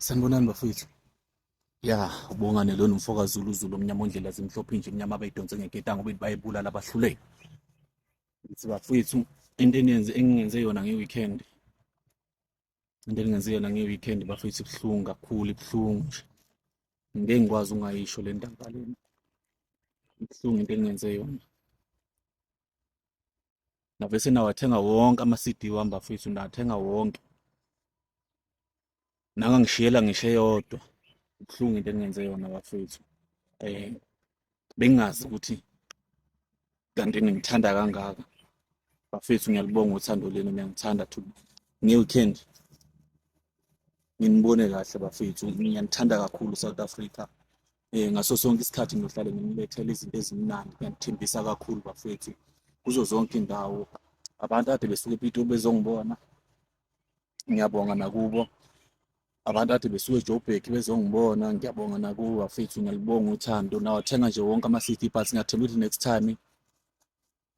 Sanibonani bafethu. Ya, ubongane lona umfoka Zulu omnyama ondlela zimhlophe nje emnyama abayidonse ngeketango bethi bayebulala abahluleli. Ngithi bafethu into engingenze yona nge-weekend. Into engingenze yona nge-weekend bafethu ibuhlungu kakhulu, ibuhlungu nje. Ngeke ngikwazi ungayisho le ndaba lena. Ibuhlungu into engingenze yona. Navese nawathenga wonke ama-CD wami bafethu, nawathenga wonke. Nangangishiyela ngisho eyodwa. Ibuhlungu into engingenze yona bafethu. Bengingazi ukuthi kanti ngithanda kangaka. Bafethu ngiyalibonga uthando lenu, ngiyangithanda to nge-weekend. Nginibone kahle bafethu, ngiyanithanda kakhulu South Africa. Ngaso sonke isikhathi ngiyohlala ngimlethele izinto ezimnandi, ngiyanithembisa kakhulu bafethu. Kuzo zonke indawo. Abantu ade besuke ePitoli bezongibona. Ngiyabonga nakubo. Abantu ade besuke eJoburg bezongibona, ngiyabonga nakubo bafethu, ngiyalibonga uthando. Nawathenga nje wonke ama-CD but ngiyathemba ukuthi next time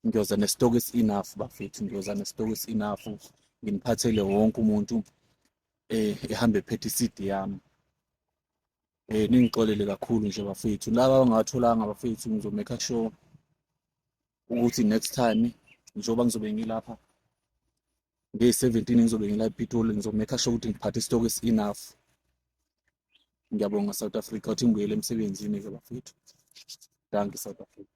ngiyoza ne-stock enough bafethu, ngiyoza ne-stock enough. Nginiphathele wonke umuntu ehambe ephethe i-CD yami. Ningixolele kakhulu nje bafethu. Laba abangatholanga bafethu, ngizomake sure ukuthi next time njengoba ngizobe ngilapha nge-17 ngizobe ngila ePitoli, ngizomake sure ukuthi ngiphathe i-stock enough. Ngiyabonga South Africa ukuthi ngibuyele emsebenzini ke bafethu. Danke South Africa.